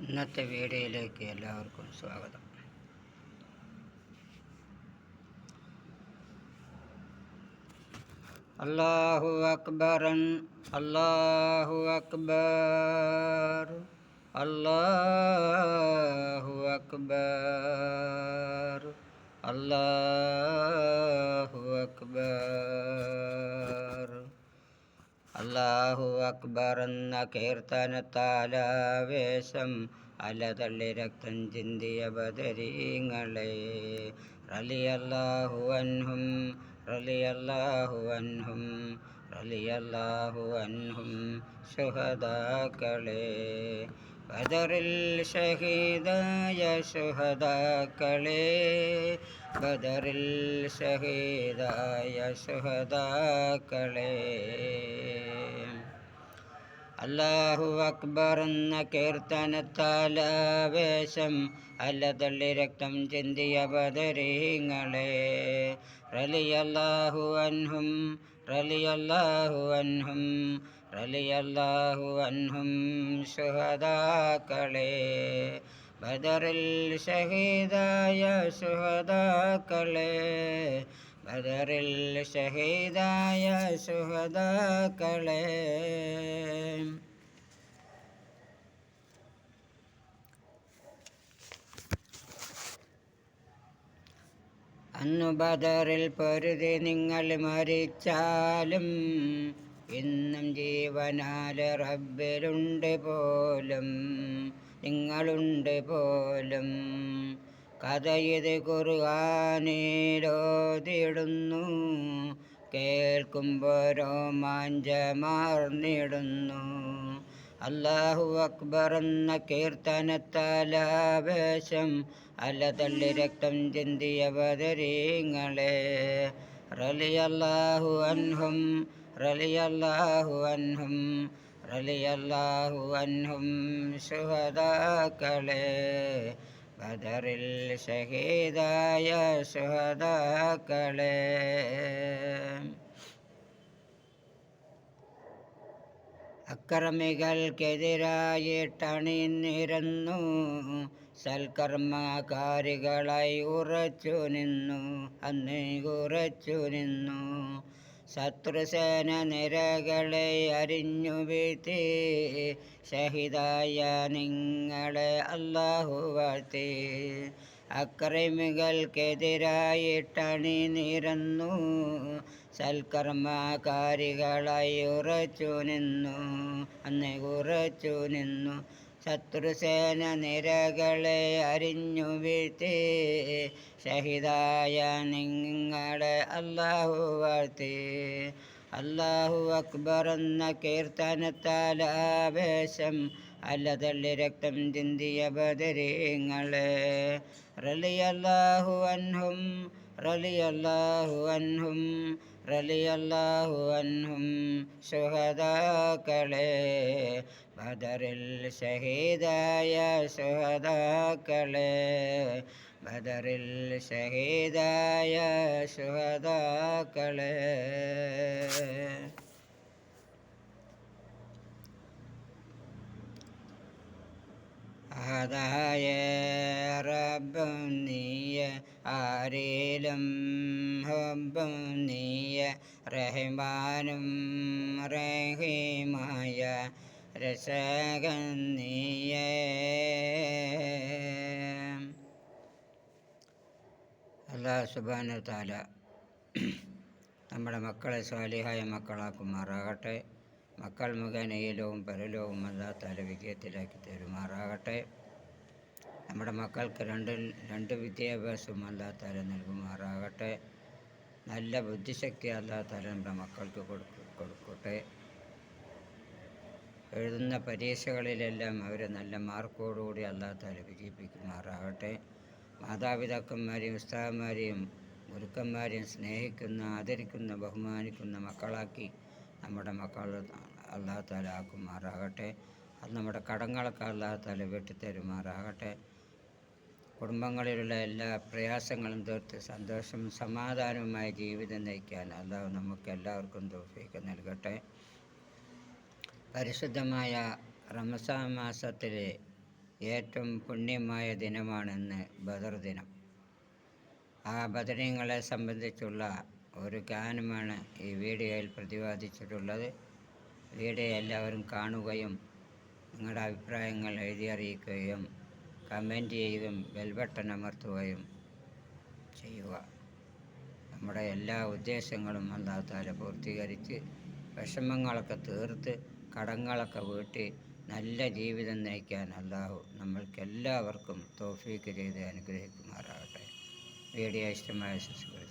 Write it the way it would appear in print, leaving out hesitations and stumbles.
ഇന്നത്തെ വീഡിയോയിലേക്ക് എല്ലാവർക്കും സ്വാഗതം. അല്ലാഹു അക്ബർ, അല്ലാഹു അക്ബർ, അല്ലാഹു അക്ബർ, അല്ലാഹു അക്ബർ. അല്ലാഹു അക്ബർ എന്ന കീർത്തനത്താലാവേശം അലതള്ളി രക്തം ചിന്തിയ ബദരീങ്ങളെ, റളിയല്ലാഹു അൻഹും, റളിയല്ലാഹു അൻഹും, റളിയല്ലാഹു അൻഹും ശുഹദാക്കളെ. ബദറിൽ ഷഹീദായ ശുഹദാക്കളെ, ബദറിൽ ഷഹീദായ ശുഹദാക്കളെ. അല്ലാഹു അക്ബർ എന്ന കീർത്തനത്താലാവേശം അലതള്ളി രക്തം ചിന്തിയ ബദരീങ്ങളെ, റളിയല്ലാഹു അൻഹും, റളിയല്ലാഹു അൻഹും, റളിയല്ലാഹു അൻഹും ശുഹദാക്കളെ. ബദറിൽ ഷഹീദായ ശുഹദാക്കളെ, ബദറിൽ ഷഹീദായ ശുഹദാക്കളെ. അന്നു ബദറിൽ പൊരുതി നിങ്ങൾ മരിച്ചാലും ഇന്നും ജീവനാല് റബ്ബിലുണ്ട് പോലും, നിങ്ങളുണ്ട് പോലും. കഥയിത് ഖുർആനിലോതിടുന്നു, കേൾക്കുമ്പോൾ രോമാഞ്ചമാർന്നിടുന്നു. അല്ലാഹു അക്ബർ എന്ന കീർത്തനത്താലാവേശം അലതള്ളി രക്തം ചിന്തിയ ബദരീങ്ങളെ, റളിയല്ലാഹു അൻഹും, റളിയല്ലാഹു അൻഹും, റളിയല്ലാഹു അൻഹും ശുഹദാക്കളെ. ബദറിൽ ഷഹീദായ ശുഹദാക്കളെ. അക്രമികൾക്കെതിരായിട്ടണിനിരന്നു സൽക്കർമ്മകാരികളായി ഉറച്ചു നിന്നു, അന്ന് ഉറച്ചു നിന്നു. ശത്രുസേന നിരകളെ അരിഞ്ഞു വീഴ്ത്തി, ഷഹീദായ നിങ്ങളെ അല്ലാഹു വാഴ്ത്തി. അക്രമികൾക്കെതിരായിട്ടണിനിരന്നു സൽക്കർമ്മകാരികളായി ഉറച്ചു നിന്നു, അന്ന് ഉറച്ചു നിന്നു. ശത്രുസേന നിരകളെ അരിഞ്ഞു വീഴ്ത്തി, ഷഹീദായ നിങ്ങളെ അല്ലാഹു വാഴ്ത്തി. അല്ലാഹു അക്ബർ എന്ന കീർത്തനത്താലാവേശം അലതള്ളി രക്തം ചിന്തിയ ബദരീങ്ങളെ, റളിയല്ലാഹു അൻഹും, റളിയല്ലാഹു അൻഹും, റളിയല്ലാഹു അൻഹും ശുഹദാക്കളെ. ബദറിൽ ഷഹീദായ ശുഹദാക്കളെ, ബദറിൽ ഷഹീദായ ശുഹദാക്കളെ. അതായ റബ്ബും നീയെ, ആരിലും ഹബ്ബും നീയെ, റഹ്മാനും റഹീമായ രക്ഷകൻ നീയെ. അല്ലാഹു സുബ്ഹാനഹു വ തആല നമ്മുടെ മക്കളെ സ്വാലിഹായ മക്കളാക്കുമാറാകട്ടെ. മക്കൾ മുഖേന ഈ ലോകവും പരലോകവും അല്ലാഹു തആല വിജയത്തിലാക്കി തരുമാറാകട്ടെ. നമ്മുടെ മക്കൾക്ക് രണ്ട് വിദ്യാഭ്യാസവും അല്ലാഹു തആല നൽകുമാറാകട്ടെ. നല്ല ബുദ്ധിശക്തി അല്ലാഹു തആല നമ്മുടെ മക്കൾക്ക് കൊടുക്കട്ടെ. എഴുതുന്ന പരീക്ഷകളിലെല്ലാം അവരെ നല്ല മാർക്കോടുകൂടി അല്ലാഹു തആല വിജയിപ്പിക്കുമാറാകട്ടെ. മാതാപിതാക്കന്മാരെയും ഉസ്താദന്മാരെയും ഗുരുക്കന്മാരെയും സ്നേഹിക്കുന്ന, ആദരിക്കുന്ന, ബഹുമാനിക്കുന്ന മക്കളാക്കി നമ്മുടെ മക്കൾ അല്ലാഹു തആല ആക്കുമാറാകട്ടെ. അത് നമ്മുടെ കടങ്ങളൊക്കെ അല്ലാഹു തആല വെട്ടിത്തരുമാറാകട്ടെ. കുടുംബങ്ങളിലുള്ള എല്ലാ പ്രയാസങ്ങളും തീർത്ത് സന്തോഷവും സമാധാനവുമായ ജീവിതം നയിക്കാൻ അല്ലാഹു നമുക്ക് എല്ലാവർക്കും തൗഫീഖ് നൽകട്ടെ. പരിശുദ്ധമായ റമസാൻ മാസത്തിലെ ഏറ്റവും പുണ്യമായ ദിനമാണെന്ന് ബദർ ദിനം. ആ ബദരീങ്ങളെ സംബന്ധിച്ചുള്ള ഒരു ഗാനമാണ് ഈ വീഡിയോയിൽ പ്രതിപാദിച്ചിട്ടുള്ളത്. വീഡിയോ എല്ലാവരും കാണുകയും നിങ്ങളുടെ അഭിപ്രായങ്ങൾ എഴുതി അറിയിക്കുകയും കമൻറ്റ് ചെയ്യുകയും ബെൽ ബട്ടൺ അമർത്തുകയും ചെയ്യുക. നമ്മുടെ എല്ലാ ഉദ്ദേശങ്ങളും അല്ലാഹു തആല പൂർത്തീകരിച്ച് വിഷമങ്ങളൊക്കെ തീർത്ത് കടങ്ങളൊക്കെ വീട്ടി നല്ല ജീവിതം നയിക്കാൻ അല്ലാഹു നമ്മൾക്കെല്ലാവർക്കും തൗഫീക്ക് ചെയ്ത് അനുഗ്രഹിക്കുമാറാകട്ടെ. വീഡിയോ ഇഷ്ടമായ സബ്സ്ക്രൈബ്